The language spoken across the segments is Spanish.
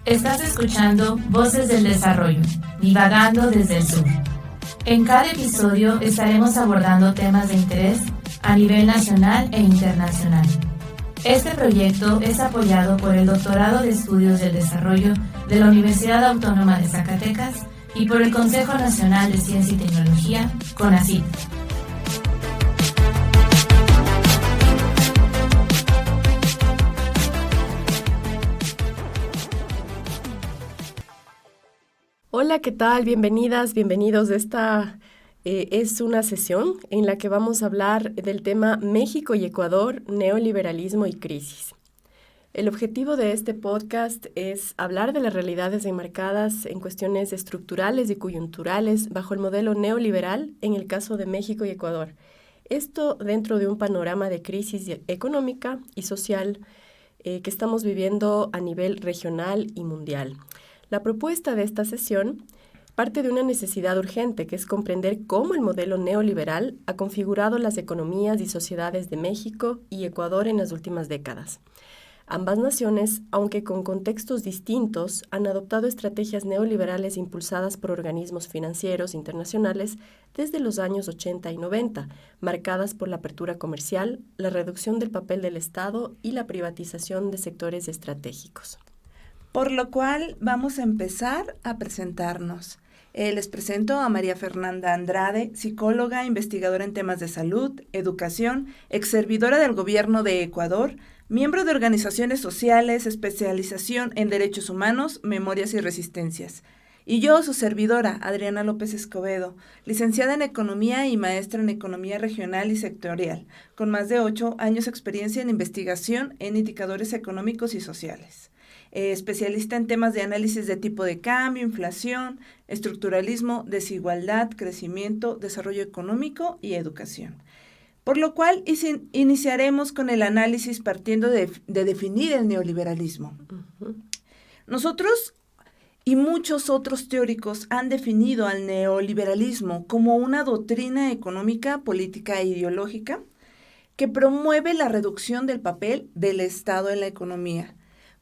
Estás escuchando Voces del Desarrollo, divagando desde el sur. En cada episodio estaremos abordando temas de interés a nivel nacional e internacional. Este proyecto es apoyado por el Doctorado de Estudios del Desarrollo de la Universidad Autónoma de Zacatecas y por el Consejo Nacional de Ciencia y Tecnología, CONACYT. Hola, ¿qué tal? Bienvenidas, bienvenidos. Esta es una sesión en la que vamos a hablar del tema México y Ecuador, neoliberalismo y crisis. El objetivo de este podcast es hablar de las realidades enmarcadas en cuestiones estructurales y coyunturales bajo el modelo neoliberal en el caso de México y Ecuador. Esto dentro de un panorama de crisis económica y social que estamos viviendo a nivel regional y mundial. La propuesta de esta sesión parte de una necesidad urgente, que es comprender cómo el modelo neoliberal ha configurado las economías y sociedades de México y Ecuador en las últimas décadas. Ambas naciones, aunque con contextos distintos, han adoptado estrategias neoliberales impulsadas por organismos financieros internacionales desde los años 80 y 90, marcadas por la apertura comercial, la reducción del papel del Estado y la privatización de sectores estratégicos. Por lo cual vamos a empezar a presentarnos. Les presento a María Fernanda Andrade, psicóloga, investigadora en temas de salud, educación, exservidora del gobierno de Ecuador, miembro de organizaciones sociales, especialización en derechos humanos, memorias y resistencias. Y yo, su servidora, Adriana López Escobedo, licenciada en Economía y maestra en Economía Regional y Sectorial, con más de 8 años de experiencia en investigación en indicadores económicos y sociales. Especialista en temas de análisis de tipo de cambio, inflación, estructuralismo, desigualdad, crecimiento, desarrollo económico y educación. Por lo cual iniciaremos con el análisis partiendo de definir el neoliberalismo. Nosotros y muchos otros teóricos han definido al neoliberalismo como una doctrina económica, política e ideológica que promueve la reducción del papel del Estado en la economía,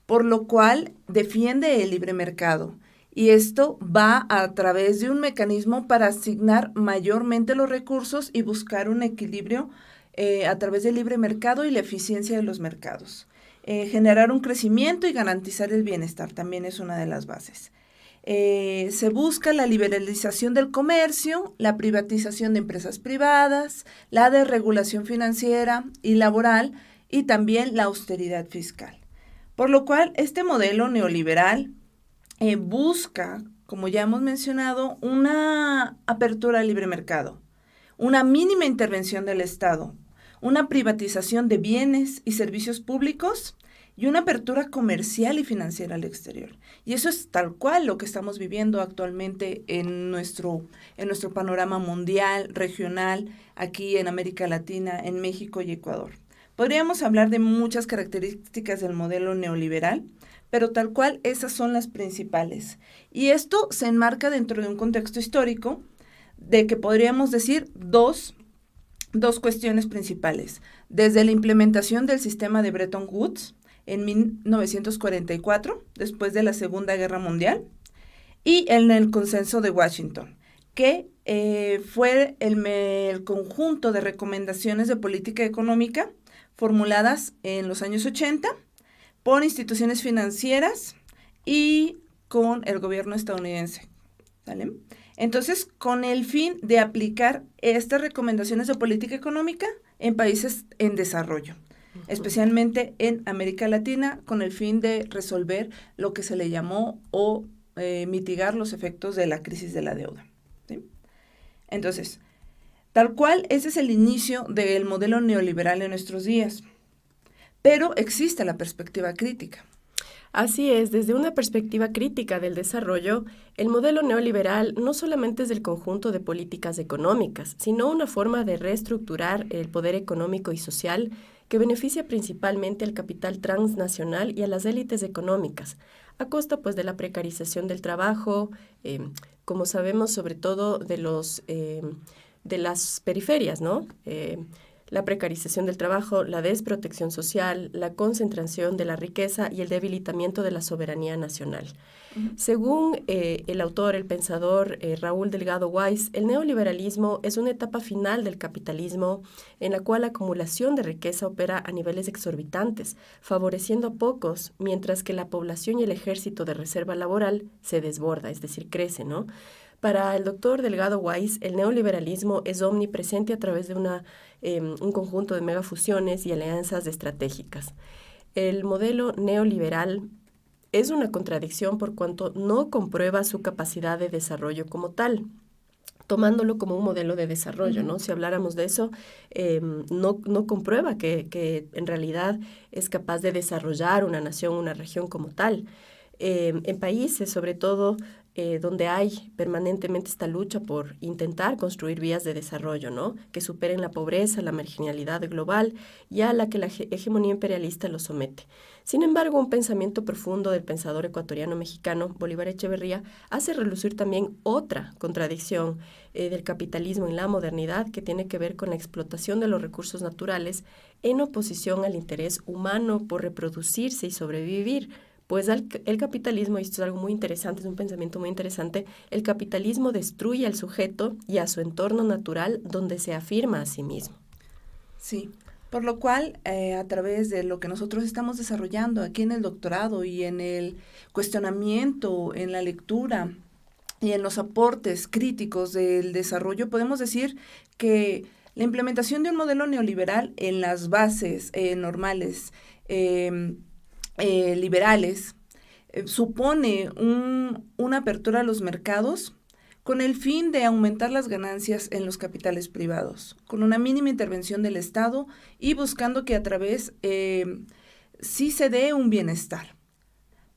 por lo cual defiende el libre mercado. Y esto va a través de un mecanismo para asignar mayormente los recursos y buscar un equilibrio a través del libre mercado y la eficiencia de los mercados. Generar un crecimiento y garantizar el bienestar también es una de las bases. Se busca la liberalización del comercio, la privatización de empresas privadas, la desregulación financiera y laboral y también la austeridad fiscal. Por lo cual, este modelo neoliberal busca, como ya hemos mencionado, una apertura al libre mercado, una mínima intervención del Estado, una privatización de bienes y servicios públicos y una apertura comercial y financiera al exterior. Y eso es tal cual lo que estamos viviendo actualmente en nuestro panorama mundial, regional, aquí en América Latina, en México y Ecuador. Podríamos hablar de muchas características del modelo neoliberal, pero tal cual esas son las principales. Y esto se enmarca dentro de un contexto histórico de que podríamos decir dos cuestiones principales. Desde la implementación del sistema de Bretton Woods en 1944, después de la Segunda Guerra Mundial, y en el Consenso de Washington, que fue el conjunto de recomendaciones de política económica formuladas en los años 80 por instituciones financieras y con el gobierno estadounidense, ¿vale? Entonces, con el fin de aplicar estas recomendaciones de política económica en países en desarrollo, especialmente en América Latina, con el fin de resolver lo que se le llamó o mitigar los efectos de la crisis de la deuda, ¿sí? Entonces, tal cual, ese es el inicio del modelo neoliberal en nuestros días. Pero existe la perspectiva crítica. Así es, desde una perspectiva crítica del desarrollo, el modelo neoliberal no solamente es el conjunto de políticas económicas, sino una forma de reestructurar el poder económico y social que beneficia principalmente al capital transnacional y a las élites económicas, a costa pues de la precarización del trabajo, como sabemos, sobre todo de las periferias, ¿no? La precarización del trabajo, la desprotección social, la concentración de la riqueza y el debilitamiento de la soberanía nacional. Según el autor, el pensador Raúl Delgado Weiss, el neoliberalismo es una etapa final del capitalismo en la cual la acumulación de riqueza opera a niveles exorbitantes, favoreciendo a pocos, mientras que la población y el ejército de reserva laboral se desborda, es decir, crece, ¿no? Para el doctor Delgado Weiss, el neoliberalismo es omnipresente a través de un conjunto de megafusiones y alianzas estratégicas. El modelo neoliberal es una contradicción por cuanto no comprueba su capacidad de desarrollo como tal, tomándolo como un modelo de desarrollo, ¿no? Si habláramos de eso, no comprueba que en realidad es capaz de desarrollar una nación, una región como tal. En países, sobre todo, donde hay permanentemente esta lucha por intentar construir vías de desarrollo, ¿no? Que superen la pobreza, la marginalidad global y a la que la hegemonía imperialista lo somete. Sin embargo, un pensamiento profundo del pensador ecuatoriano-mexicano Bolívar Echeverría hace relucir también otra contradicción del capitalismo en la modernidad que tiene que ver con la explotación de los recursos naturales en oposición al interés humano por reproducirse y sobrevivir. Pues el capitalismo, y esto es algo muy interesante, es un pensamiento muy interesante, el capitalismo destruye al sujeto y a su entorno natural donde se afirma a sí mismo. Sí, por lo cual, a través de lo que nosotros estamos desarrollando aquí en el doctorado y en el cuestionamiento, en la lectura y en los aportes críticos del desarrollo, podemos decir que la implementación de un modelo neoliberal en las bases normales, liberales, supone una apertura a los mercados con el fin de aumentar las ganancias en los capitales privados, con una mínima intervención del Estado y buscando que a través sí se dé un bienestar.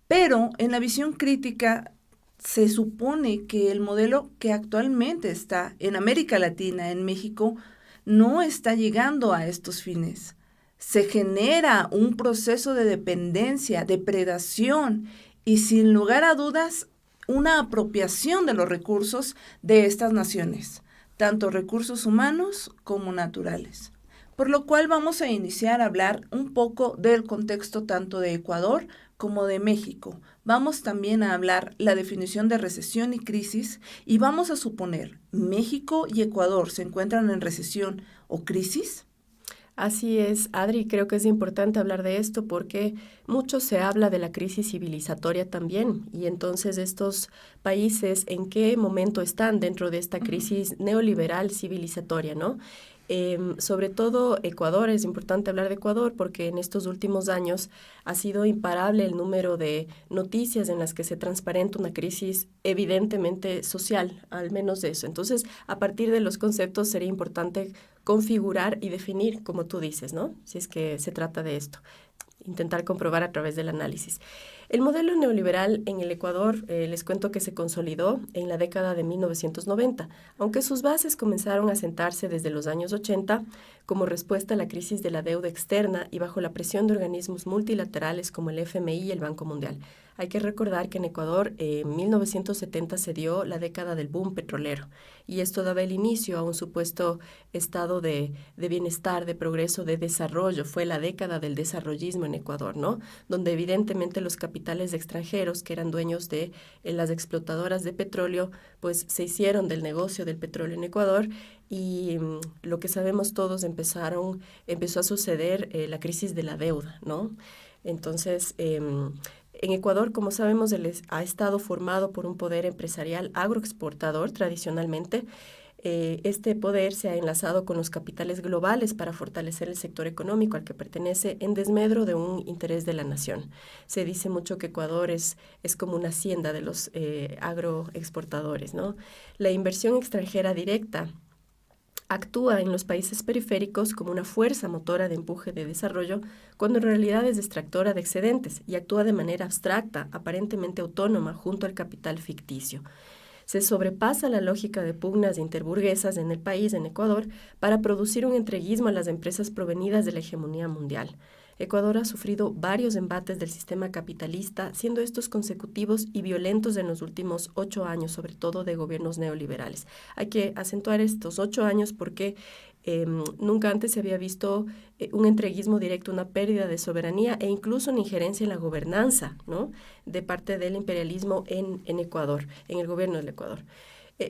Pero en la visión crítica se supone que el modelo que actualmente está en América Latina, en México, no está llegando a estos fines. Se genera un proceso de dependencia, depredación y sin lugar a dudas una apropiación de los recursos de estas naciones, tanto recursos humanos como naturales. Por lo cual vamos a iniciar a hablar un poco del contexto tanto de Ecuador como de México. Vamos también a hablar la definición de recesión y crisis y vamos a suponer, ¿México y Ecuador se encuentran en recesión o crisis? Así es, Adri, creo que es importante hablar de esto porque mucho se habla de la crisis civilizatoria también y entonces estos países en qué momento están dentro de esta crisis neoliberal civilizatoria, ¿no? Sobre todo Ecuador, es importante hablar de Ecuador porque en estos últimos años ha sido imparable el número de noticias en las que se transparenta una crisis evidentemente social, al menos de eso. Entonces, a partir de los conceptos sería importante configurar y definir, como tú dices, ¿no? Si es que se trata de esto, intentar comprobar a través del análisis. El modelo neoliberal en el Ecuador, les cuento que se consolidó en la década de 1990, aunque sus bases comenzaron a sentarse desde los años 80 como respuesta a la crisis de la deuda externa y bajo la presión de organismos multilaterales como el FMI y el Banco Mundial. Hay que recordar que en Ecuador en 1970 se dio la década del boom petrolero y esto daba el inicio a un supuesto estado de bienestar, de progreso, de desarrollo. Fue la década del desarrollismo en Ecuador, ¿no? Donde evidentemente los capitales extranjeros que eran dueños de las explotadoras de petróleo, pues se hicieron del negocio del petróleo en Ecuador y lo que sabemos todos empezó a suceder la crisis de la deuda, ¿no? Entonces, en Ecuador, como sabemos, ha estado formado por un poder empresarial agroexportador tradicionalmente. Este poder se ha enlazado con los capitales globales para fortalecer el sector económico al que pertenece en desmedro de un interés de la nación. Se dice mucho que Ecuador es como una hacienda de los agroexportadores, ¿no? La inversión extranjera directa actúa en los países periféricos como una fuerza motora de empuje de desarrollo, cuando en realidad es extractora de excedentes y actúa de manera abstracta, aparentemente autónoma, junto al capital ficticio. Se sobrepasa la lógica de pugnas interburguesas en el país, en Ecuador, para producir un entreguismo a las empresas provenidas de la hegemonía mundial. Ecuador ha sufrido varios embates del sistema capitalista, siendo estos consecutivos y violentos en los últimos 8 años, sobre todo de gobiernos neoliberales. Hay que acentuar estos 8 años porque nunca antes se había visto un entreguismo directo, una pérdida de soberanía e incluso una injerencia en la gobernanza, ¿no?, de parte del imperialismo en Ecuador, en el gobierno del Ecuador.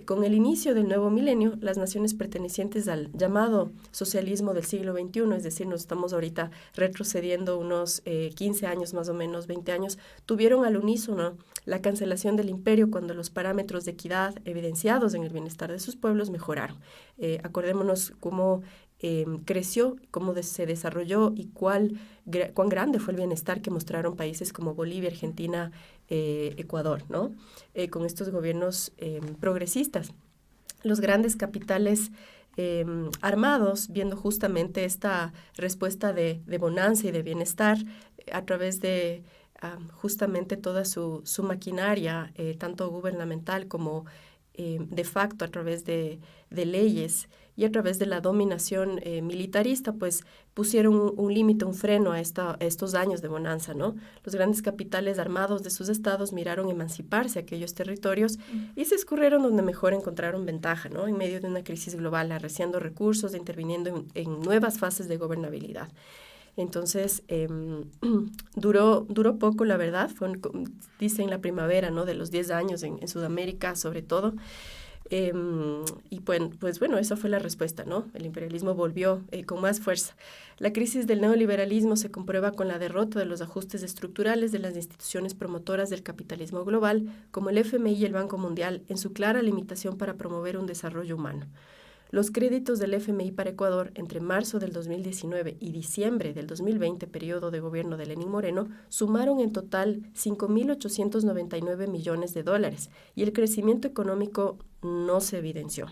Con el inicio del nuevo milenio, las naciones pertenecientes al llamado socialismo del siglo XXI, es decir, nos estamos ahorita retrocediendo unos 15 años más o menos, 20 años, tuvieron al unísono la cancelación del imperio cuando los parámetros de equidad evidenciados en el bienestar de sus pueblos mejoraron. Acordémonos cómo creció, cómo se desarrolló y cuán grande fue el bienestar que mostraron países como Bolivia, Argentina, Ecuador, ¿no? Con estos gobiernos progresistas. Los grandes capitales armados, viendo justamente esta respuesta de bonanza y de bienestar a través de justamente toda su maquinaria, tanto gubernamental como de facto a través de leyes y a través de la dominación militarista, pues pusieron un límite, un freno a estos años de bonanza, ¿no? Los grandes capitales armados de sus estados miraron emanciparse a aquellos territorios y se escurrieron donde mejor encontraron ventaja, ¿no?, en medio de una crisis global, arreciando recursos, interviniendo en nuevas fases de gobernabilidad. Entonces, duró poco, la verdad, dicen la primavera, ¿no?, de los 10 años en Sudamérica, sobre todo. Y pues bueno, esa fue la respuesta, ¿no? El imperialismo volvió con más fuerza. La crisis del neoliberalismo se comprueba con la derrota de los ajustes estructurales de las instituciones promotoras del capitalismo global, como el FMI y el Banco Mundial, en su clara limitación para promover un desarrollo humano. Los créditos del FMI para Ecuador entre marzo del 2019 y diciembre del 2020, periodo de gobierno de Lenín Moreno, sumaron en total 5.899 millones de dólares y el crecimiento económico no se evidenció.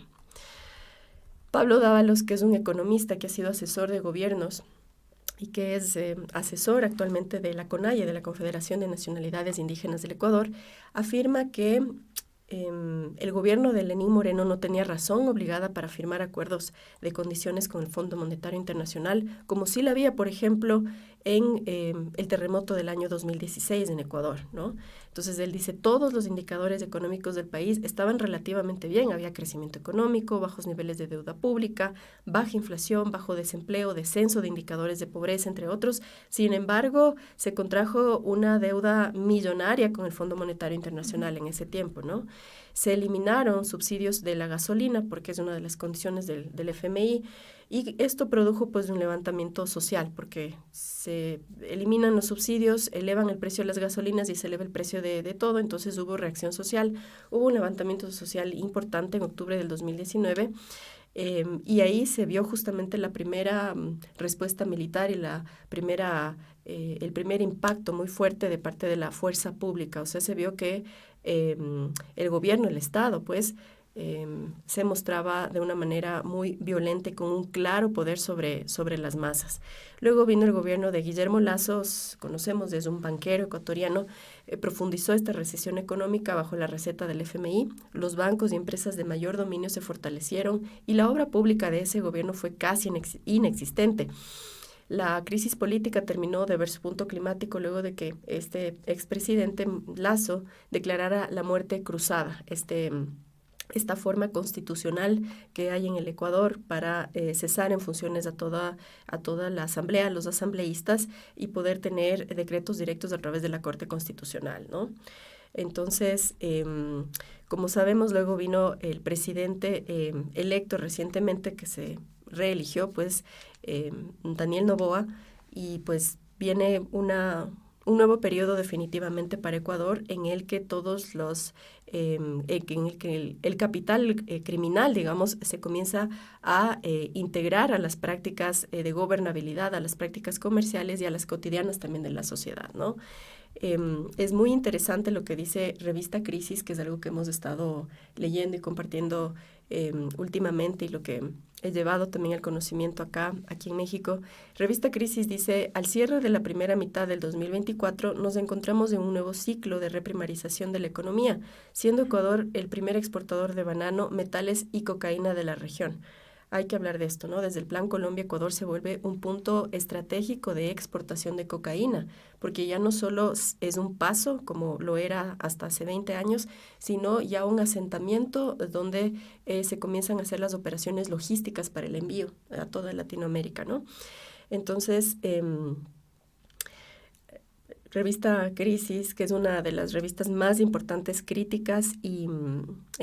Pablo Dávalos, que es un economista que ha sido asesor de gobiernos y que es asesor actualmente de la CONAIE, de la Confederación de Nacionalidades Indígenas del Ecuador, afirma que el gobierno de Lenín Moreno no tenía razón obligada para firmar acuerdos de condiciones con el Fondo Monetario Internacional, como sí la había, por ejemplo, en el terremoto del año 2016 en Ecuador, ¿no? Entonces, él dice, todos los indicadores económicos del país estaban relativamente bien. Había crecimiento económico, bajos niveles de deuda pública, baja inflación, bajo desempleo, descenso de indicadores de pobreza, entre otros. Sin embargo, se contrajo una deuda millonaria con el Fondo Monetario Internacional en ese tiempo, ¿no? Se eliminaron subsidios de la gasolina, porque es una de las condiciones del FMI, y esto produjo pues un levantamiento social, porque se eliminan los subsidios, elevan el precio de las gasolinas y se eleva el precio de todo, entonces hubo reacción social, hubo un levantamiento social importante en octubre del 2019, y ahí se vio justamente la primera respuesta militar y el primer impacto muy fuerte de parte de la fuerza pública. O sea, se vio que el gobierno, el Estado, pues, se mostraba de una manera muy violenta y con un claro poder sobre las masas. Luego vino el gobierno de Guillermo Lasso, conocemos, es un banquero ecuatoriano, profundizó esta recesión económica bajo la receta del FMI, los bancos y empresas de mayor dominio se fortalecieron y la obra pública de ese gobierno fue casi inexistente. La crisis política terminó de ver su punto climático luego de que este expresidente Lasso declarara la muerte cruzada, esta forma constitucional que hay en el Ecuador para cesar en funciones a toda la asamblea, los asambleístas, y poder tener decretos directos a través de la Corte Constitucional, ¿no? Entonces, como sabemos, luego vino el presidente electo recientemente que se reeligió, pues, Daniel Noboa, y pues viene un nuevo periodo definitivamente para Ecuador en el que todos los el capital criminal, digamos, se comienza a integrar a las prácticas de gobernabilidad, a las prácticas comerciales y a las cotidianas también de la sociedad, ¿no? Es muy interesante lo que dice Revista Crisis, que es algo que hemos estado leyendo y compartiendo últimamente y lo que he llevado también al conocimiento aquí en México. Revista Crisis dice: al cierre de la primera mitad del 2024 nos encontramos en un nuevo ciclo de reprimarización de la economía, siendo Ecuador el primer exportador de banano, metales y cocaína de la región. Hay que hablar de esto, ¿no? Desde el Plan Colombia, Ecuador se vuelve un punto estratégico de exportación de cocaína, porque ya no solo es un paso, como lo era hasta hace 20 años, sino ya un asentamiento donde se comienzan a hacer las operaciones logísticas para el envío a toda Latinoamérica, ¿no? Entonces, Revista Crisis, que es una de las revistas más importantes, críticas e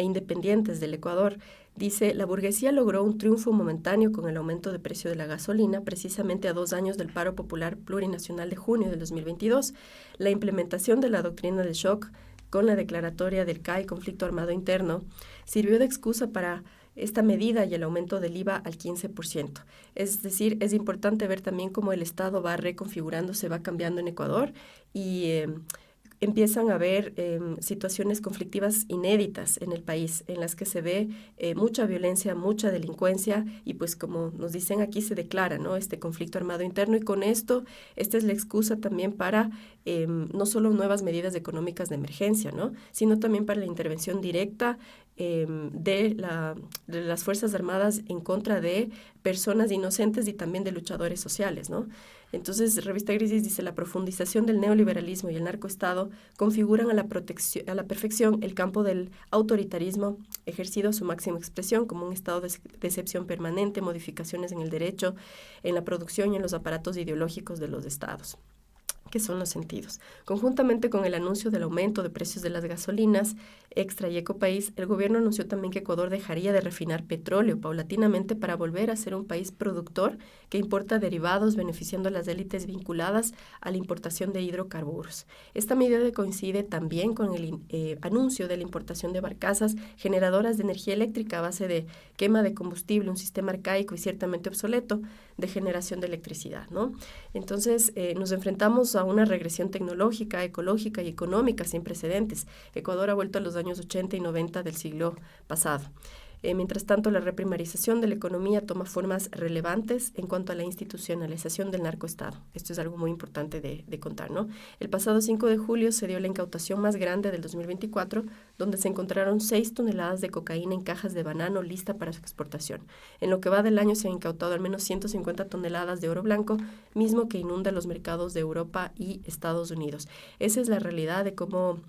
independientes del Ecuador, dice: la burguesía logró un triunfo momentáneo con el aumento de precio de la gasolina, precisamente a 2 años del paro popular plurinacional de junio del 2022. La implementación de la doctrina del shock con la declaratoria del CAI, conflicto armado interno, sirvió de excusa para esta medida y el aumento del IVA al 15%. Es decir, es importante ver también cómo el Estado va reconfigurándose, va cambiando en Ecuador y empiezan a haber situaciones conflictivas inéditas en el país, en las que se ve mucha violencia, mucha delincuencia y pues como nos dicen aquí se declara, ¿no?, este conflicto armado interno, y con esto, esta es la excusa también para no solo nuevas medidas económicas de emergencia, ¿no?, sino también para la intervención directa de las Fuerzas Armadas en contra de personas inocentes y también de luchadores sociales, ¿no? Entonces, Revista Crisis dice: la profundización del neoliberalismo y el narcoestado configuran a la perfección el campo del autoritarismo ejercido a su máxima expresión como un estado de excepción permanente, modificaciones en el derecho, en la producción y en los aparatos ideológicos de los estados, que son los sentidos. Conjuntamente con el anuncio del aumento de precios de las gasolinas Extra y Ecopaís, el gobierno anunció también que Ecuador dejaría de refinar petróleo paulatinamente para volver a ser un país productor que importa derivados, beneficiando a las élites vinculadas a la importación de hidrocarburos. Esta medida coincide también con el anuncio de la importación de barcazas generadoras de energía eléctrica a base de quema de combustible, un sistema arcaico y ciertamente obsoleto de generación de electricidad, ¿no? Entonces, nos enfrentamos a una regresión tecnológica, ecológica y económica sin precedentes. Ecuador ha vuelto a los años 80 y 90 del siglo pasado. Mientras tanto, la reprimarización de la economía toma formas relevantes en cuanto a la institucionalización del narcoestado. Esto es algo muy importante de contar, ¿no? El pasado 5 de julio se dio la incautación más grande del 2024, donde se encontraron 6 toneladas de cocaína en cajas de banano lista para su exportación. En lo que va del año se han incautado al menos 150 toneladas de oro blanco, mismo que inunda los mercados de Europa y Estados Unidos. Esa es la realidad de cómo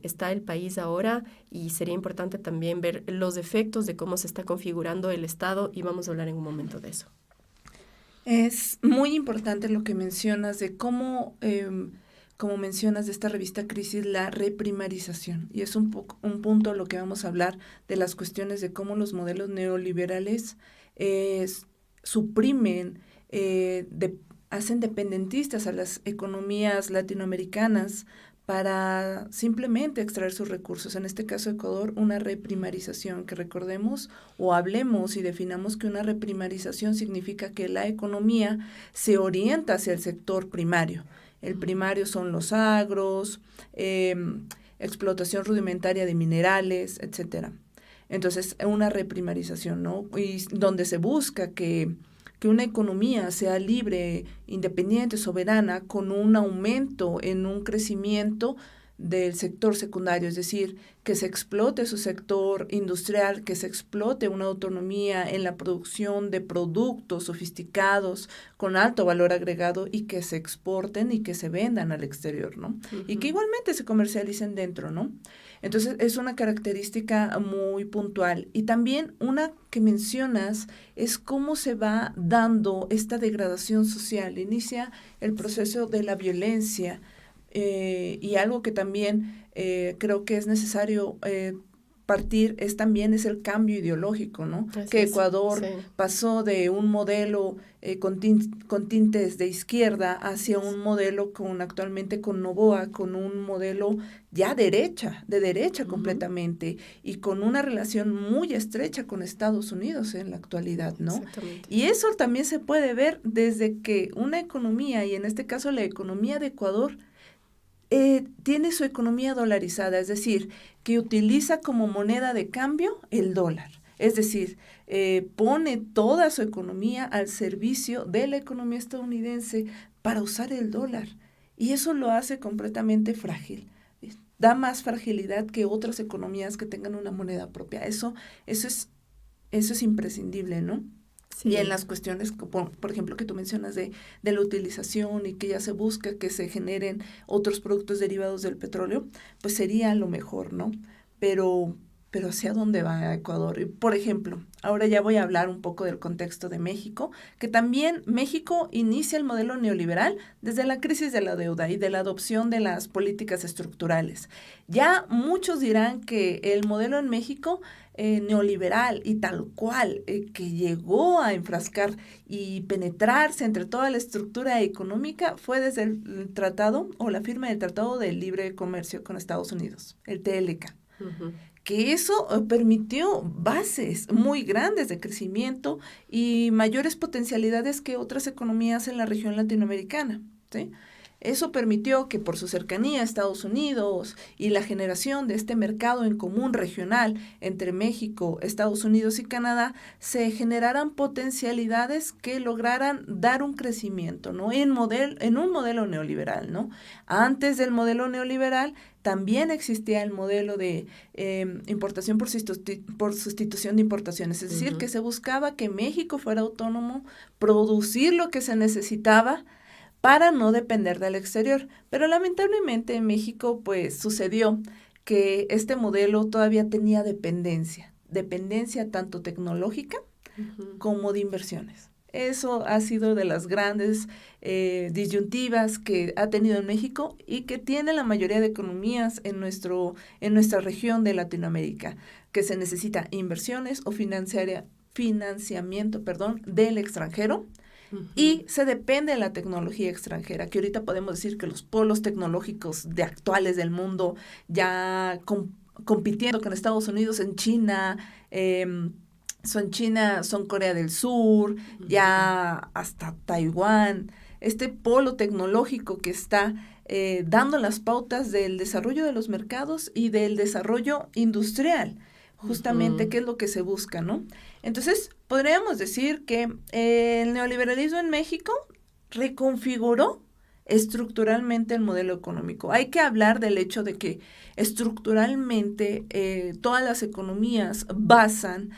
está el país ahora, y sería importante también ver los efectos de cómo se está configurando el Estado, y vamos a hablar en un momento de eso. Es muy importante lo que mencionas de cómo, como mencionas de esta revista Crisis, la reprimarización, y es un punto lo que vamos a hablar de las cuestiones de cómo los modelos neoliberales suprimen, hacen dependentistas a las economías latinoamericanas para simplemente extraer sus recursos. En este caso, Ecuador, una reprimarización, que recordemos o hablemos y definamos que una reprimarización significa que la economía se orienta hacia el sector primario. El primario son los agros, explotación rudimentaria de minerales, etcétera. Entonces, una reprimarización, ¿no? Y donde se busca que una economía sea libre, independiente, soberana, con un aumento en un crecimiento del sector secundario, es decir, que se explote su sector industrial, que se explote una autonomía en la producción de productos sofisticados con alto valor agregado y que se exporten y que se vendan al exterior, ¿no? Uh-huh. Y que igualmente se comercialicen dentro, ¿no? Entonces, es una característica muy puntual. Y también una que mencionas es cómo se va dando esta degradación social. Inicia el proceso de la violencia, y algo que también creo que es necesario partir es el cambio ideológico, ¿no? Así que Ecuador pasó de un modelo con tintes de izquierda hacia un modelo actualmente con Noboa, con un modelo ya de derecha uh-huh. completamente, y con una relación muy estrecha con Estados Unidos en la actualidad, ¿no? Y eso también se puede ver desde que una economía, y en este caso la economía de Ecuador, tiene su economía dolarizada, es decir, que utiliza como moneda de cambio el dólar. Es decir, pone toda su economía al servicio de la economía estadounidense para usar el dólar. Y eso lo hace completamente frágil. Da más fragilidad que otras economías que tengan una moneda propia. Eso es imprescindible, ¿no? Sí. Y en las cuestiones, por ejemplo, que tú mencionas de la utilización y que ya se busca que se generen otros productos derivados del petróleo, pues sería lo mejor, ¿no? Pero ¿hacia dónde va Ecuador? Y, por ejemplo, ahora ya voy a hablar un poco del contexto de México, que también México inicia el modelo neoliberal desde la crisis de la deuda y de la adopción de las políticas estructurales. Ya muchos dirán que el modelo en México neoliberal y tal cual, que llegó a enfrascar y penetrarse entre toda la estructura económica, fue desde el tratado o la firma del Tratado de Libre Comercio con Estados Unidos, el TLC. Uh-huh. Que eso permitió bases muy grandes de crecimiento y mayores potencialidades que otras economías en la región latinoamericana, ¿sí? Eso permitió que por su cercanía a Estados Unidos y la generación de este mercado en común regional entre México, Estados Unidos y Canadá, se generaran potencialidades que lograran dar un crecimiento, ¿no? En un modelo neoliberal, ¿no? Antes del modelo neoliberal también existía el modelo de importación por sustitución de importaciones, es decir, que se buscaba que México fuera autónomo, producir lo que se necesitaba para no depender del exterior. Pero lamentablemente en México pues sucedió que este modelo todavía tenía dependencia tanto tecnológica como de inversiones. Eso ha sido de las grandes disyuntivas que ha tenido en México y que tiene la mayoría de economías en nuestra región de Latinoamérica, que se necesita inversiones o financiamiento del extranjero. Uh-huh. Y se depende de la tecnología extranjera, que ahorita podemos decir que los polos tecnológicos actuales del mundo ya compitiendo con Estados Unidos en China, son Corea del Sur, uh-huh. ya hasta Taiwán, este polo tecnológico que está dando las pautas del desarrollo de los mercados y del desarrollo industrial. Justamente, uh-huh. ¿qué es lo que se busca, no? Entonces, podríamos decir que el neoliberalismo en México reconfiguró estructuralmente el modelo económico. Hay que hablar del hecho de que estructuralmente todas las economías basan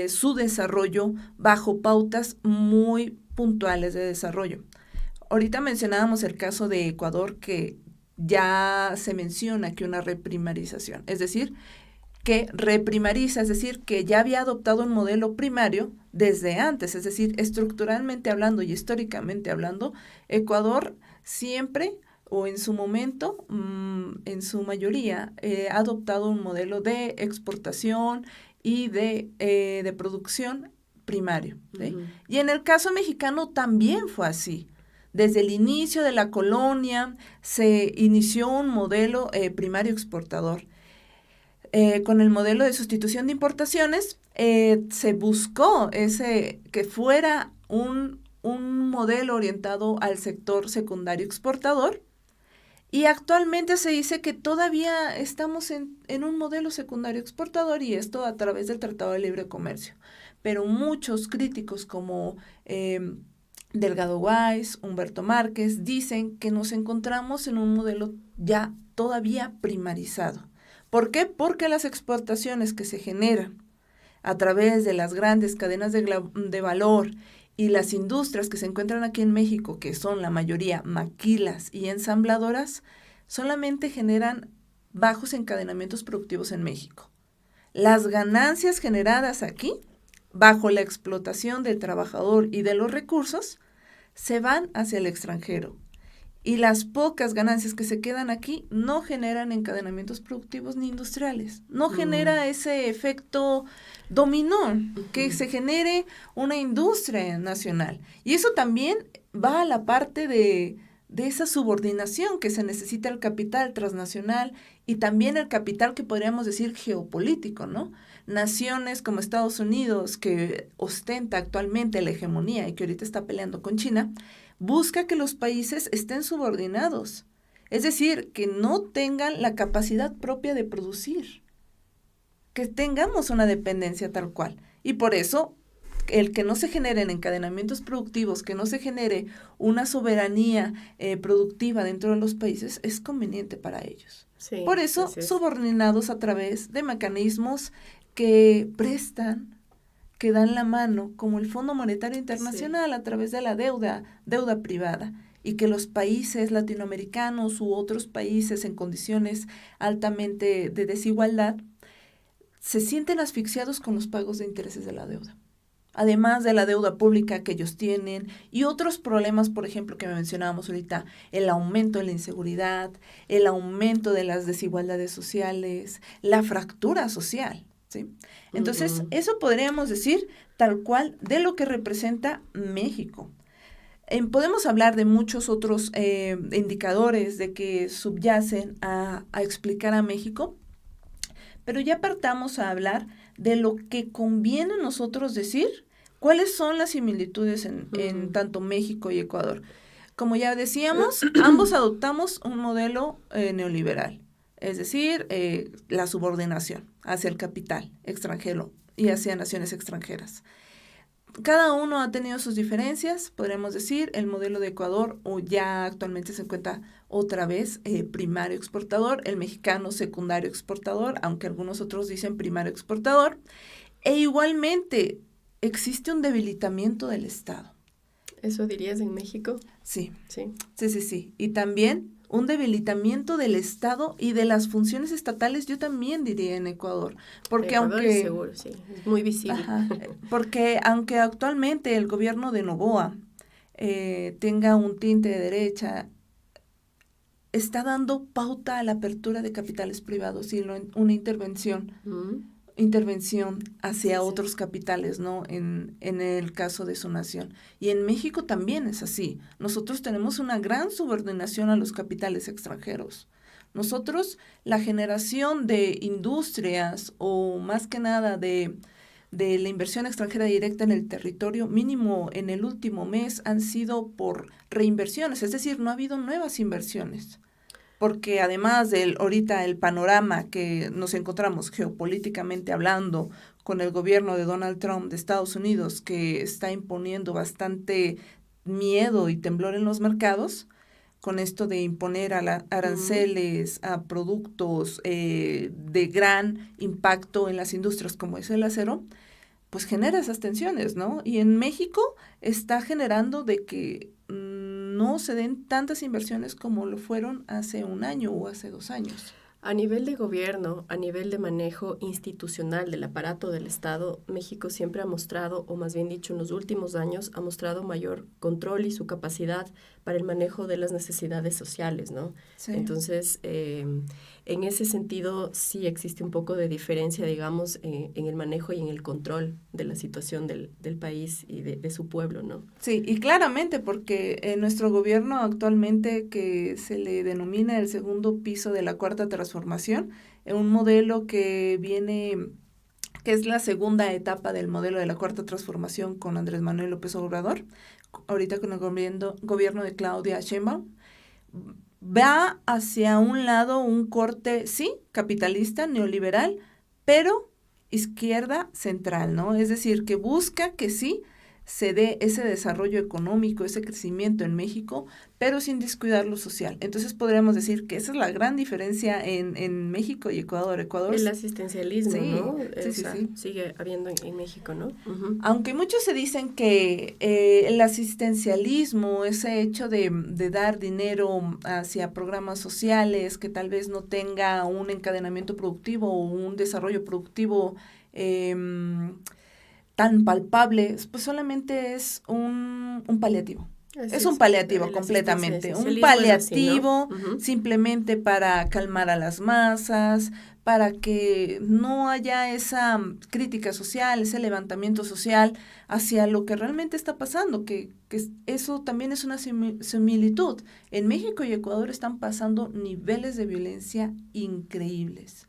su desarrollo bajo pautas muy puntuales de desarrollo. Ahorita mencionábamos el caso de Ecuador, que ya se menciona que una reprimarización, es decir, que reprimariza, es decir, que ya había adoptado un modelo primario desde antes, es decir, estructuralmente hablando y históricamente hablando, Ecuador siempre o en su momento, en su mayoría, ha adoptado un modelo de exportación y de producción primario, ¿sí? Uh-huh. Y en el caso mexicano también fue así. Desde el inicio de la colonia se inició un modelo primario exportador. Con el modelo de sustitución de importaciones, se buscó que fuera un modelo orientado al sector secundario exportador, y actualmente se dice que todavía estamos en un modelo secundario exportador, y esto a través del Tratado de Libre Comercio. Pero muchos críticos como Delgado Wise, Humberto Márquez, dicen que nos encontramos en un modelo ya todavía primarizado. ¿Por qué? Porque las exportaciones que se generan a través de las grandes cadenas de valor y las industrias que se encuentran aquí en México, que son la mayoría maquilas y ensambladoras, solamente generan bajos encadenamientos productivos en México. Las ganancias generadas aquí, bajo la explotación del trabajador y de los recursos, se van hacia el extranjero. Y las pocas ganancias que se quedan aquí no generan encadenamientos productivos ni industriales. No genera ese efecto dominó, que se genere una industria nacional. Y eso también va a la parte de esa subordinación que se necesita el capital transnacional y también el capital que podríamos decir geopolítico, ¿no? Naciones como Estados Unidos, que ostenta actualmente la hegemonía y que ahorita está peleando con China, busca que los países estén subordinados Es decir, que no tengan la capacidad propia de producir, que tengamos una dependencia tal cual. Y por eso, el que no se generen encadenamientos productivos, que no se genere una soberanía productiva dentro de los países, es conveniente para ellos. Sí, por eso, subordinados a través de mecanismos que prestan, que dan la mano, como el Fondo Monetario Internacional, a través de la deuda privada, y que los países latinoamericanos u otros países en condiciones altamente de desigualdad se sienten asfixiados con los pagos de intereses de la deuda. Además de la deuda pública que ellos tienen y otros problemas, por ejemplo, que mencionábamos ahorita, el aumento de la inseguridad, el aumento de las desigualdades sociales, la fractura social, ¿sí? Entonces, eso podríamos decir tal cual de lo que representa México. Podemos hablar de muchos otros indicadores de que subyacen a explicar a México, pero ya partamos a hablar de lo que conviene a nosotros decir, cuáles son las similitudes en tanto México y Ecuador. Como ya decíamos, ambos adoptamos un modelo neoliberal, es decir, la subordinación hacia el capital extranjero y hacia naciones extranjeras. Cada uno ha tenido sus diferencias, podríamos decir. El modelo de Ecuador ya actualmente se encuentra otra vez primario exportador, el mexicano secundario exportador, aunque algunos otros dicen primario exportador. E igualmente existe un debilitamiento del Estado. ¿Eso dirías en México? Sí. Sí. Sí. Y también un debilitamiento del Estado y de las funciones estatales, yo también diría en Ecuador. Porque Ecuador es seguro, sí, es muy visible. Porque aunque actualmente el gobierno de Noboa tenga un tinte de derecha, está dando pauta a la apertura de capitales privados y una intervención hacia otros capitales, ¿no? En el caso de su nación. Y en México también es así. Nosotros tenemos una gran subordinación a los capitales extranjeros. Nosotros, la generación de industrias o más que nada de la inversión extranjera directa en el territorio, mínimo en el último mes, han sido por reinversiones, es decir, no ha habido nuevas inversiones. Porque además ahorita el panorama que nos encontramos geopolíticamente hablando con el gobierno de Donald Trump de Estados Unidos, que está imponiendo bastante miedo y temblor en los mercados, con esto de imponer aranceles a productos de gran impacto en las industrias como es el acero, pues genera esas tensiones, ¿no? Y en México está generando de que no se den tantas inversiones como lo fueron hace un año o hace 2 años. A nivel de gobierno, a nivel de manejo institucional del aparato del Estado, México siempre ha mostrado, o más bien dicho, en los últimos años, ha mostrado mayor control y su capacidad para el manejo de las necesidades sociales, ¿no? Sí. Entonces, en ese sentido, sí existe un poco de diferencia, digamos, en el manejo y en el control de la situación del país y de su pueblo, ¿no? Sí, y claramente porque nuestro gobierno actualmente, que se le denomina el segundo piso de la cuarta transformación, un modelo que es la segunda etapa del modelo de la cuarta transformación con Andrés Manuel López Obrador, ahorita con el gobierno de Claudia Sheinbaum, va hacia un lado un corte, sí, capitalista, neoliberal, pero izquierda central, ¿no? Es decir, que busca que sí se dé ese desarrollo económico, ese crecimiento en México, pero sin descuidar lo social. Entonces podríamos decir que esa es la gran diferencia en México y Ecuador. El asistencialismo, sí, ¿no? Sí. Sigue habiendo en México, ¿no? Uh-huh. Aunque muchos se dicen que el asistencialismo, ese hecho de dar dinero hacia programas sociales que tal vez no tenga un encadenamiento productivo o un desarrollo productivo tan palpable, pues solamente es un paliativo. Es un paliativo completamente, un paliativo así, ¿no? Uh-huh. Simplemente para calmar a las masas, para que no haya esa crítica social, ese levantamiento social hacia lo que realmente está pasando, que eso también es una similitud. En México y Ecuador están pasando niveles de violencia increíbles.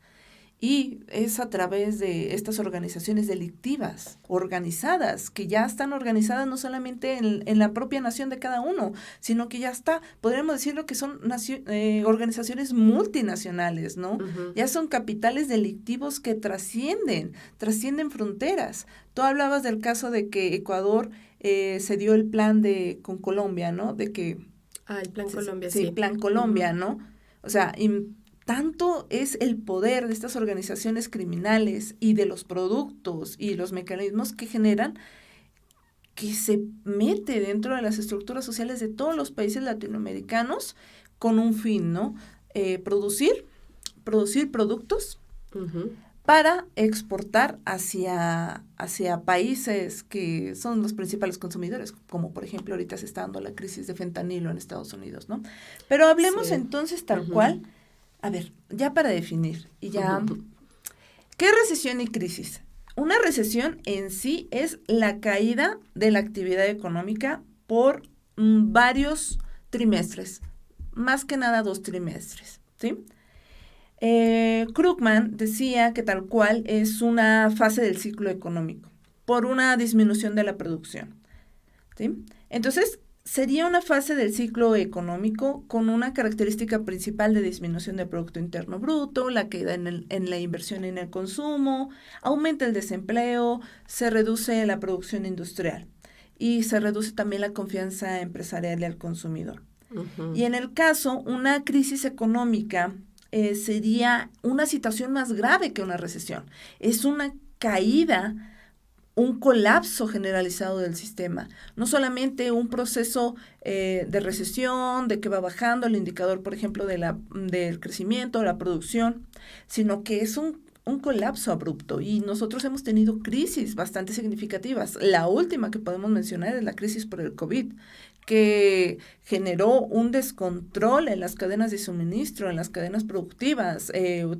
Y es a través de estas organizaciones delictivas, organizadas, que ya están organizadas no solamente en la propia nación de cada uno, sino que ya podríamos decirlo que son organizaciones multinacionales, ¿no? Uh-huh. Ya son capitales delictivos que trascienden fronteras. Tú hablabas del caso de que Ecuador se dio el plan con Colombia, ¿no? De que... el Plan Colombia, sí. Sí, Plan Colombia, uh-huh. ¿no? O sea, tanto es el poder de estas organizaciones criminales y de los productos y los mecanismos que generan, que se mete dentro de las estructuras sociales de todos los países latinoamericanos con un fin, ¿no? Producir productos uh-huh. para exportar hacia países que son los principales consumidores, como por ejemplo ahorita se está dando la crisis de fentanilo en Estados Unidos, ¿no? Pero hablemos entonces tal uh-huh. cual. A ver, ya para definir, y ya, ¿qué es recesión y crisis? Una recesión en sí es la caída de la actividad económica por varios trimestres, más que nada 2 trimestres, ¿sí? Krugman decía que tal cual es una fase del ciclo económico, por una disminución de la producción, ¿sí? Entonces, sería una fase del ciclo económico con una característica principal de disminución del Producto Interno Bruto, la caída en la inversión y en el consumo, aumenta el desempleo, se reduce la producción industrial y se reduce también la confianza empresarial y al consumidor. Uh-huh. Y en el caso, una crisis económica sería una situación más grave que una recesión. Es una caída, un colapso generalizado del sistema, no solamente un proceso de recesión, de que va bajando el indicador, por ejemplo, del crecimiento, la producción, sino que es un colapso abrupto y nosotros hemos tenido crisis bastante significativas. La última que podemos mencionar es la crisis por el COVID, que generó un descontrol en las cadenas de suministro, en las cadenas productivas,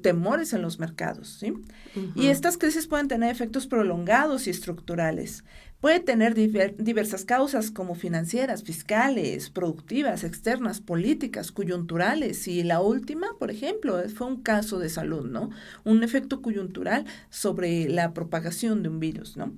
temores en los mercados, ¿sí? Uh-huh. Y estas crisis pueden tener efectos prolongados y estructurales. Puede tener diversas causas como financieras, fiscales, productivas, externas, políticas, coyunturales. Y la última, por ejemplo, fue un caso de salud, ¿no? Un efecto coyuntural sobre la propagación de un virus, ¿no?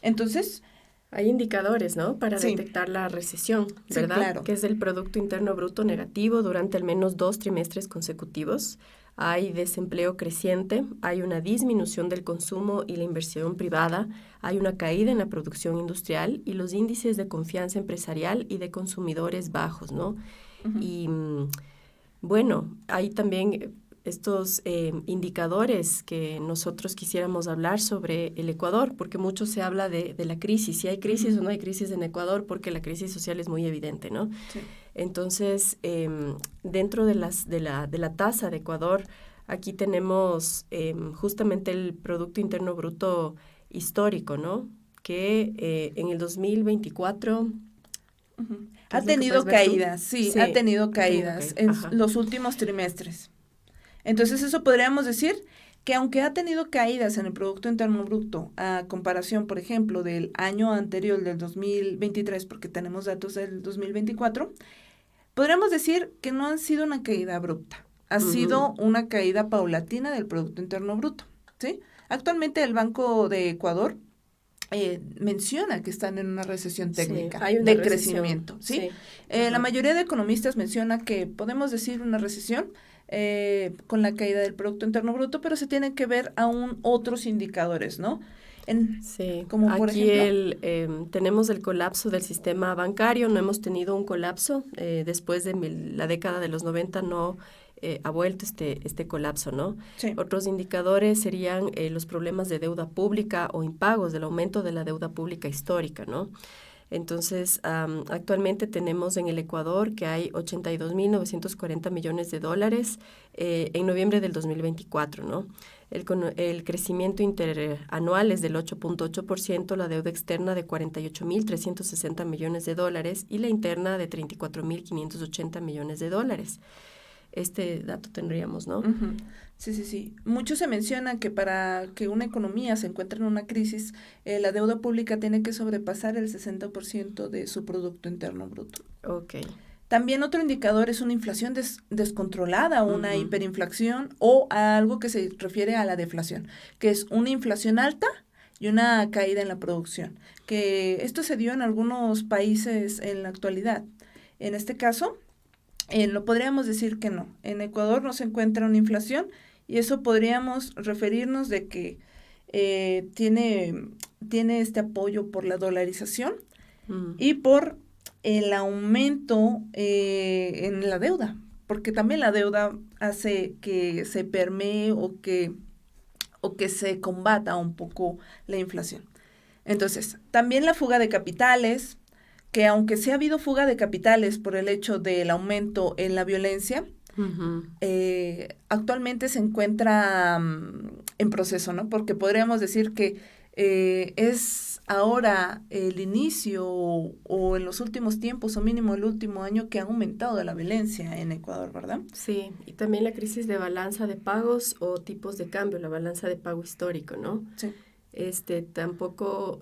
Entonces, hay indicadores, ¿no? Para detectar la recesión, ¿verdad? Sí, claro. Que es el Producto Interno Bruto negativo durante al menos 2 trimestres consecutivos. Hay desempleo creciente, hay una disminución del consumo y la inversión privada, hay una caída en la producción industrial y los índices de confianza empresarial y de consumidores bajos, ¿no? Uh-huh. Y bueno, hay también estos indicadores que nosotros quisiéramos hablar sobre el Ecuador, porque mucho se habla de la crisis, si hay crisis o no hay crisis en Ecuador, porque la crisis social es muy evidente, ¿no? Sí. Entonces, dentro de la tasa de Ecuador, aquí tenemos justamente el Producto Interno Bruto histórico, ¿no? Que en el 2024... Uh-huh. Ha tenido caídas, sí, ha tenido caídas en los últimos trimestres. Entonces, eso podríamos decir que aunque ha tenido caídas en el Producto Interno Bruto, a comparación, por ejemplo, del año anterior, del 2023, porque tenemos datos del 2024, podríamos decir que no ha sido una caída abrupta, ha sido una caída paulatina del Producto Interno Bruto, ¿sí? Actualmente el Banco de Ecuador menciona que están en una recesión técnica de crecimiento, ¿sí? La mayoría de economistas menciona que podemos decir una recesión con la caída del Producto Interno Bruto, pero se tienen que ver aún otros indicadores, ¿no? Como por ejemplo, tenemos el colapso del sistema bancario, no hemos tenido un colapso, después de la década de los 90 no ha vuelto este colapso, ¿no? Sí. Otros indicadores serían los problemas de deuda pública o impagos del aumento de la deuda pública histórica, ¿no? Entonces, actualmente tenemos en el Ecuador que hay 82.940 millones de dólares en noviembre del 2024, ¿no? El crecimiento interanual es del 8.8%, la deuda externa de 48.360 millones de dólares y la interna de 34.580 millones de dólares. Este dato tendríamos, ¿no? Uh-huh. Sí. Mucho se menciona que para que una economía se encuentre en una crisis, la deuda pública tiene que sobrepasar el 60% de su Producto Interno Bruto. Okay. También otro indicador es una inflación descontrolada, una hiperinflación o algo que se refiere a la deflación, que es una inflación alta y una caída en la producción, que esto se dio en algunos países en la actualidad. En este caso, lo podríamos decir que no. En Ecuador no se encuentra una inflación y eso podríamos referirnos de que tiene este apoyo por la dolarización y por el aumento en la deuda, porque también la deuda hace que se permee o que se combata un poco la inflación. Entonces, también la fuga de capitales, que aunque sí ha habido fuga de capitales por el hecho del aumento en la violencia, actualmente se encuentra en proceso, ¿no? Porque podríamos decir que es ahora el inicio o en los últimos tiempos o mínimo el último año que ha aumentado la violencia en Ecuador, ¿verdad? Sí, y también la crisis de balanza de pagos o tipos de cambio, la balanza de pago histórico, ¿no? Sí. Tampoco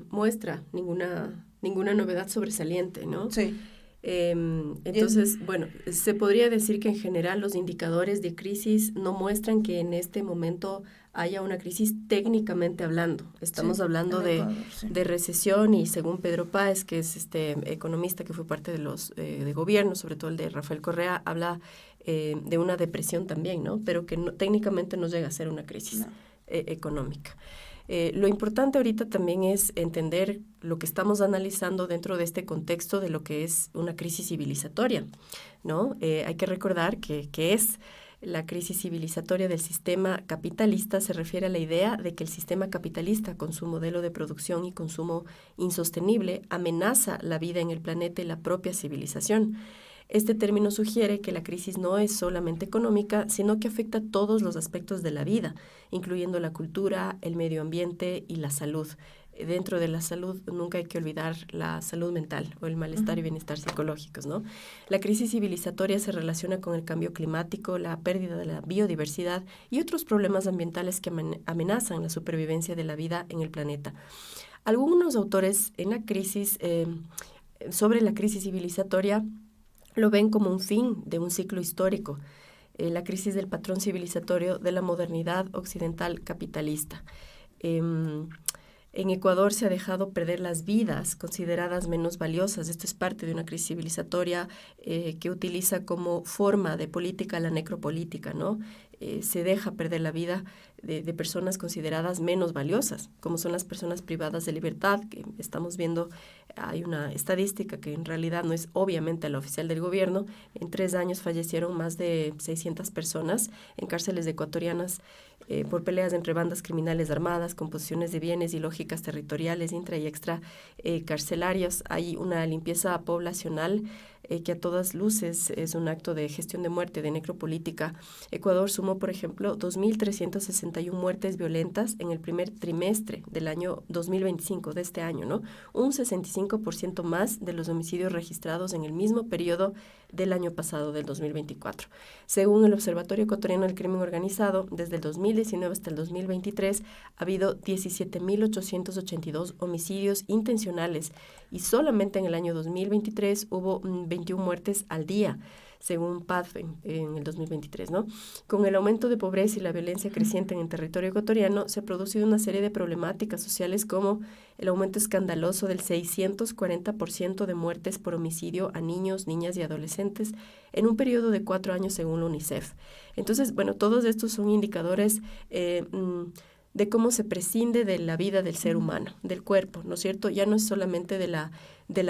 muestra ninguna novedad sobresaliente, ¿no? Sí. Entonces, bueno, se podría decir que en general los indicadores de crisis no muestran que en este momento haya una crisis técnicamente hablando. Estamos hablando de recesión y según Pedro Páez, que es economista que fue parte de los de gobierno, sobre todo el de Rafael Correa, habla de una depresión también, ¿no? Pero que técnicamente no llega a ser una crisis económica. Lo importante ahorita también es entender lo que estamos analizando dentro de este contexto de lo que es una crisis civilizatoria, ¿no? Hay que recordar que es la crisis civilizatoria del sistema capitalista, se refiere a la idea de que el sistema capitalista, con su modelo de producción y consumo insostenible, amenaza la vida en el planeta y la propia civilización. Este término sugiere que la crisis no es solamente económica, sino que afecta todos los aspectos de la vida, incluyendo la cultura, el medio ambiente y la salud. Dentro de la salud nunca hay que olvidar la salud mental o el malestar y bienestar psicológicos, ¿no? La crisis civilizatoria se relaciona con el cambio climático, la pérdida de la biodiversidad y otros problemas ambientales que amenazan la supervivencia de la vida en el planeta. Algunos autores en la crisis, sobre la crisis civilizatoria, lo ven como un fin de un ciclo histórico, la crisis del patrón civilizatorio de la modernidad occidental capitalista. En Ecuador se ha dejado perder las vidas consideradas menos valiosas. Esto es parte de una crisis civilizatoria que utiliza como forma de política la necropolítica, ¿no? Se deja perder la vida de personas consideradas menos valiosas, como son las personas privadas de libertad, que estamos viendo, hay una estadística que en realidad no es obviamente la oficial del gobierno. En 3 años fallecieron más de 600 personas en cárceles ecuatorianas por peleas entre bandas criminales armadas, composiciones de bienes y lógicas territoriales intra y extra carcelarias. Hay una limpieza poblacional que a todas luces es un acto de gestión de muerte, de necropolítica. Ecuador sumó, por ejemplo, 2.361 muertes violentas en el primer trimestre del año 2025, de este año, ¿no? Un 65% más de los homicidios registrados en el mismo periodo del año pasado, del 2024. Según el Observatorio Ecuatoriano del Crimen Organizado, desde el 2019 hasta el 2023 ha habido 17.882 homicidios intencionales y solamente en el año 2023 hubo 21 muertes al día, según PADFE en el 2023, ¿no? Con el aumento de pobreza y la violencia creciente en el territorio ecuatoriano, se ha producido una serie de problemáticas sociales como el aumento escandaloso del 640% de muertes por homicidio a niños, niñas y adolescentes en un periodo de 4 años según la UNICEF. Entonces, bueno, todos estos son indicadores de cómo se prescinde de la vida del ser humano, del cuerpo, ¿no es cierto? Ya no es solamente de la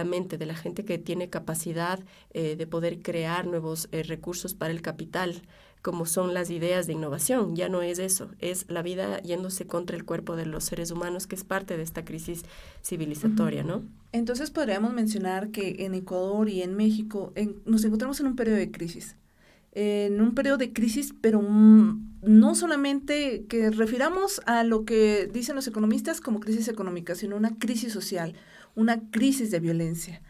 mente, de la gente que tiene capacidad de poder crear nuevos recursos para el capital, como son las ideas de innovación. Ya no es eso, es la vida yéndose contra el cuerpo de los seres humanos, que es parte de esta crisis civilizatoria, ¿no? Entonces podríamos mencionar que en Ecuador y en México nos encontramos en un periodo de crisis. Pero no solamente que refiramos a lo que dicen los economistas como crisis económica, sino una crisis social, una crisis de violencia,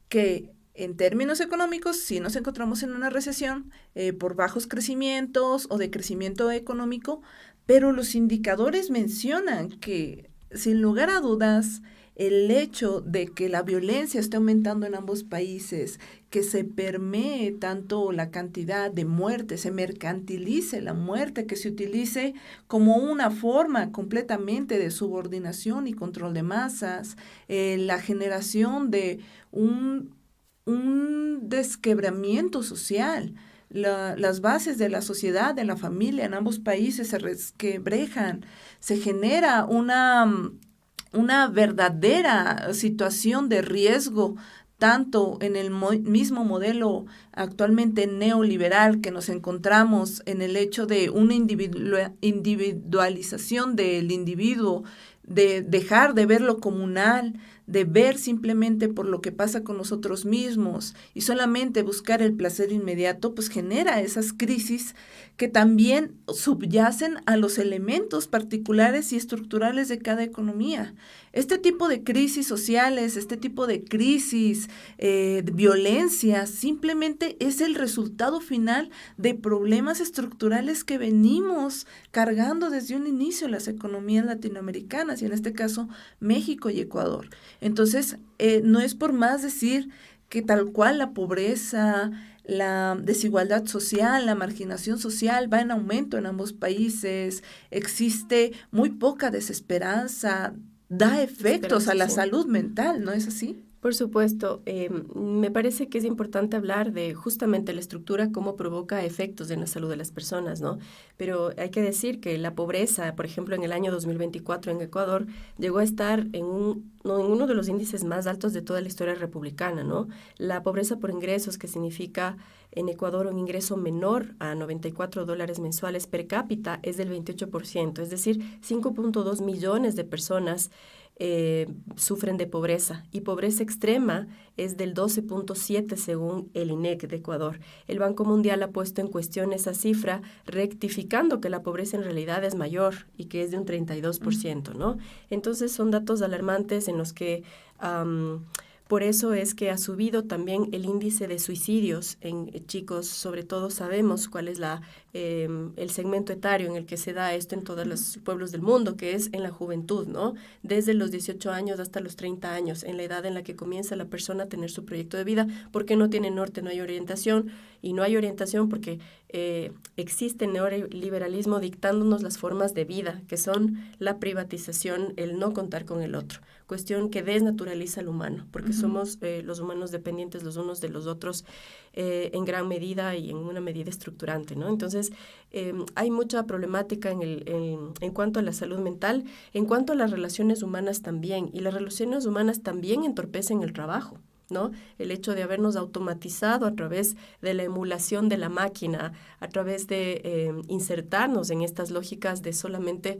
que en términos económicos sí nos encontramos en una recesión por bajos crecimientos o de crecimiento económico, pero los indicadores mencionan que, sin lugar a dudas, el hecho de que la violencia esté aumentando en ambos países, que se permee tanto la cantidad de muertes, se mercantilice la muerte, que se utilice como una forma completamente de subordinación y control de masas, la generación de un desquebramiento social. Las bases de la sociedad, de la familia en ambos países se resquebrejan, se genera una verdadera situación de riesgo, tanto en el mismo modelo actualmente neoliberal que nos encontramos en el hecho de una individualización del individuo, de dejar de ver lo comunal, de ver simplemente por lo que pasa con nosotros mismos y solamente buscar el placer inmediato, pues genera esas crisis que también subyacen a los elementos particulares y estructurales de cada economía. Este tipo de crisis sociales, este tipo de crisis, de violencia, simplemente es el resultado final de problemas estructurales que venimos cargando desde un inicio las economías latinoamericanas y en este caso México y Ecuador. Entonces, no es por más decir que tal cual la pobreza, la desigualdad social, la marginación social va en aumento en ambos países, existe muy poca desesperanza, da efectos a la salud mental, ¿no es así? Por supuesto, me parece que es importante hablar de justamente la estructura, cómo provoca efectos en la salud de las personas, ¿no? Pero hay que decir que la pobreza, por ejemplo, en el año 2024 en Ecuador, llegó a estar en uno de los índices más altos de toda la historia republicana, ¿no? La pobreza por ingresos, que significa en Ecuador un ingreso menor a $94 mensuales per cápita, es del 28%, es decir, 5.2 millones de personas sufren de pobreza y pobreza extrema es del 12.7 según el INEC de Ecuador. El Banco Mundial ha puesto en cuestión esa cifra rectificando que la pobreza en realidad es mayor y que es de un 32%, ¿no? Entonces son datos alarmantes en los que por eso es que ha subido también el índice de suicidios en chicos, sobre todo sabemos cuál es el segmento etario en el que se da esto en todos los pueblos del mundo, que es en la juventud, ¿no? Desde los 18 años hasta los 30 años, en la edad en la que comienza la persona a tener su proyecto de vida, porque no tiene norte, no hay orientación, y no hay orientación porque existe el neoliberalismo dictándonos las formas de vida, que son la privatización, el no contar con el otro, cuestión que desnaturaliza al humano, porque somos los humanos dependientes los unos de los otros en gran medida y en una medida estructurante, ¿no? Entonces, hay mucha problemática en cuanto a la salud mental, en cuanto a las relaciones humanas también, y las relaciones humanas también entorpecen el trabajo, ¿no? El hecho de habernos automatizado a través de la emulación de la máquina, a través de insertarnos en estas lógicas de solamente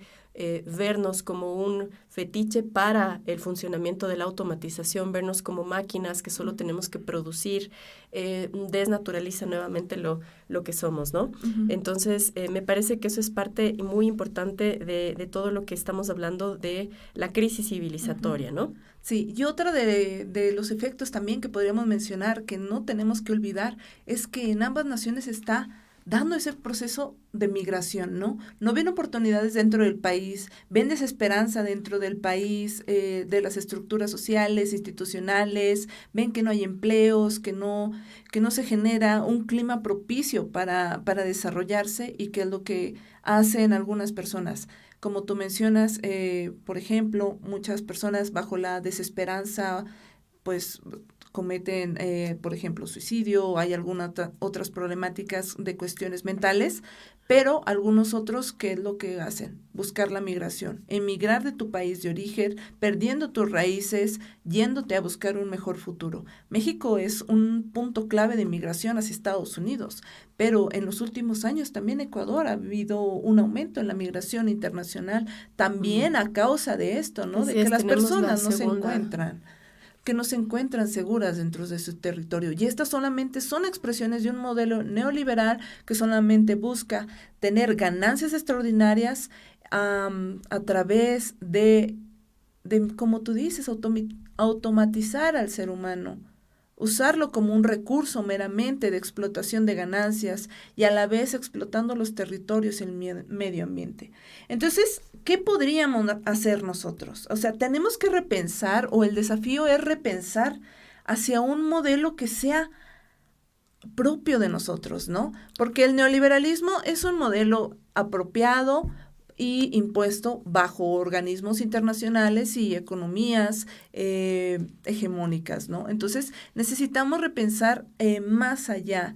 vernos como un fetiche para el funcionamiento de la automatización, vernos como máquinas que solo tenemos que producir, desnaturaliza nuevamente lo que somos, ¿no? Entonces, me parece que eso es parte muy importante de todo lo que estamos hablando de la crisis civilizatoria, ¿no? Sí, y otra de los efectos también que podríamos mencionar, que no tenemos que olvidar, es que en ambas naciones está dando ese proceso de migración, ¿no? No ven oportunidades dentro del país, ven desesperanza dentro del país, de las estructuras sociales, institucionales, ven que no hay empleos, que no se genera un clima propicio para desarrollarse y que es lo que hacen algunas personas. Como tú mencionas, por ejemplo, muchas personas bajo la desesperanza, pues cometen, por ejemplo, suicidio, hay algunas otras problemáticas de cuestiones mentales, pero algunos otros, ¿qué es lo que hacen? Buscar la migración, emigrar de tu país de origen, perdiendo tus raíces, yéndote a buscar un mejor futuro. México es un punto clave de migración hacia Estados Unidos, pero en los últimos años también Ecuador ha habido un aumento en la migración internacional, también a causa de esto, ¿no? Así de que es, las personas no se segunda. encuentran. Que no se encuentran seguras dentro de su territorio. Y estas solamente son expresiones de un modelo neoliberal que solamente busca tener ganancias extraordinarias a través de, como tú dices, automatizar al ser humano, usarlo como un recurso meramente de explotación de ganancias y a la vez explotando los territorios y el medio ambiente. Entonces, ¿qué podríamos hacer nosotros? O sea, tenemos que repensar, o el desafío es repensar hacia un modelo que sea propio de nosotros, ¿no? Porque el neoliberalismo es un modelo apropiado y impuesto bajo organismos internacionales y economías hegemónicas, ¿no? Entonces, necesitamos repensar más allá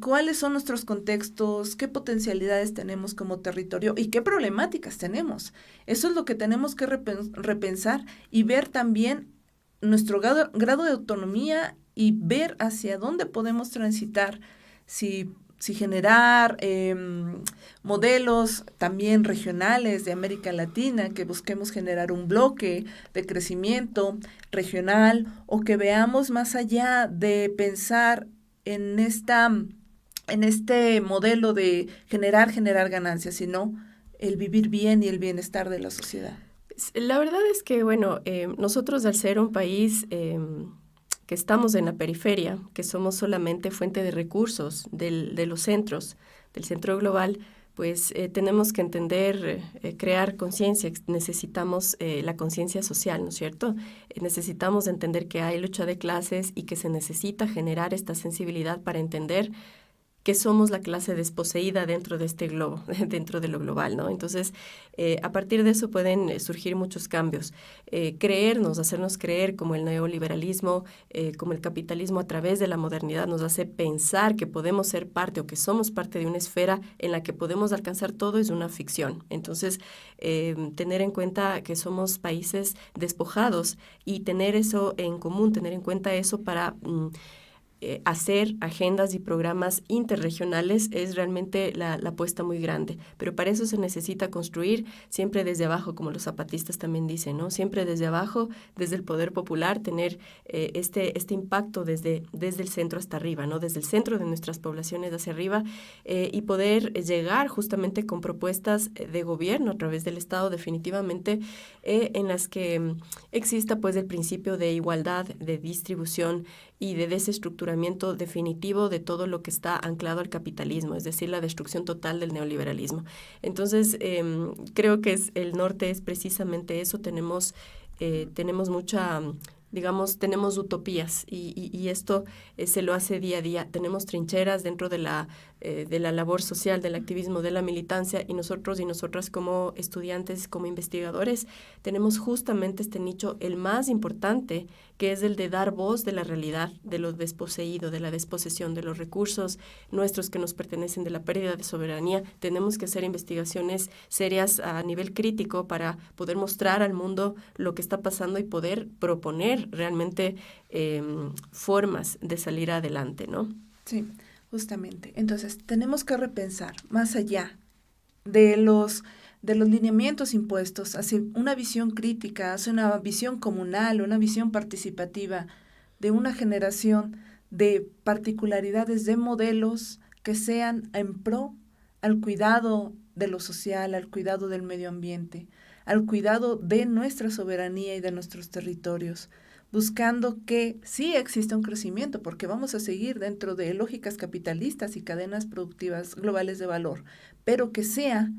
cuáles son nuestros contextos, qué potencialidades tenemos como territorio y qué problemáticas tenemos. Eso es lo que tenemos que repensar y ver también nuestro grado de autonomía y ver hacia dónde podemos transitar, si generar modelos también regionales de América Latina, que busquemos generar un bloque de crecimiento regional, o que veamos más allá de pensar en este modelo de generar ganancias, sino el vivir bien y el bienestar de la sociedad. La verdad es que, bueno, nosotros al ser un país que estamos en la periferia, que somos solamente fuente de recursos de los centros, del centro global, pues tenemos que entender, crear conciencia, necesitamos la conciencia social, ¿no es cierto? Necesitamos entender que hay lucha de clases y que se necesita generar esta sensibilidad para entender que somos la clase desposeída dentro de este globo, dentro de lo global, ¿no? Entonces, a partir de eso pueden surgir muchos cambios. Hacernos creer como el neoliberalismo, como el capitalismo a través de la modernidad nos hace pensar que podemos ser parte o que somos parte de una esfera en la que podemos alcanzar todo es una ficción. Entonces, tener en cuenta que somos países despojados y tener eso en común, tener en cuenta eso para hacer agendas y programas interregionales es realmente la apuesta muy grande. Pero para eso se necesita construir siempre desde abajo, como los zapatistas también dicen, ¿no? Siempre desde abajo, desde el poder popular, tener este impacto desde el centro hasta arriba, ¿no? Desde el centro de nuestras poblaciones hacia arriba y poder llegar justamente con propuestas de gobierno a través del Estado definitivamente en las que exista pues el principio de igualdad, de distribución y de desestructuramiento definitivo de todo lo que está anclado al capitalismo, es decir, la destrucción total del neoliberalismo. Entonces, creo que el norte es precisamente eso, tenemos mucha, digamos, tenemos utopías y esto se lo hace día a día. Tenemos trincheras dentro de la labor social, del activismo, de la militancia y nosotros y nosotras como estudiantes, como investigadores, tenemos justamente este nicho, el más importante, que es el de dar voz de la realidad, de lo desposeído, de la desposesión, de los recursos nuestros que nos pertenecen, de la pérdida de soberanía. Tenemos que hacer investigaciones serias a nivel crítico para poder mostrar al mundo lo que está pasando y poder proponer realmente formas de salir adelante, ¿no? Sí, justamente. Entonces, tenemos que repensar más allá de los lineamientos impuestos hacia una visión crítica, hacia una visión comunal, una visión participativa de una generación de particularidades de modelos que sean en pro al cuidado de lo social, al cuidado del medio ambiente, al cuidado de nuestra soberanía y de nuestros territorios, buscando que sí exista un crecimiento, porque vamos a seguir dentro de lógicas capitalistas y cadenas productivas globales de valor, pero que sea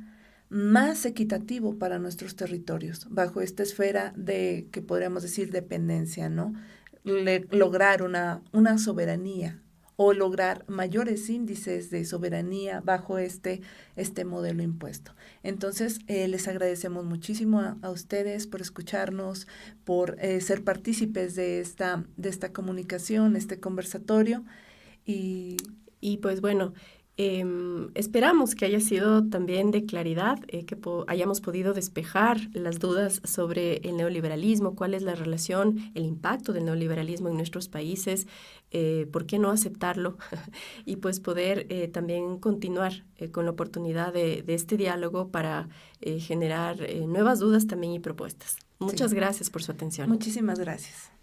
más equitativo para nuestros territorios, bajo esta esfera de, que podríamos decir, dependencia, ¿no? Lograr una soberanía o lograr mayores índices de soberanía bajo este modelo impuesto. Entonces, les agradecemos muchísimo a ustedes por escucharnos, por ser partícipes de esta comunicación, este conversatorio. Y pues bueno, esperamos que haya sido también de claridad, que hayamos podido despejar las dudas sobre el neoliberalismo, cuál es la relación, el impacto del neoliberalismo en nuestros países, por qué no aceptarlo y pues poder también continuar con la oportunidad de este diálogo para generar nuevas dudas también y propuestas. Muchas gracias por su atención. Muchísimas gracias.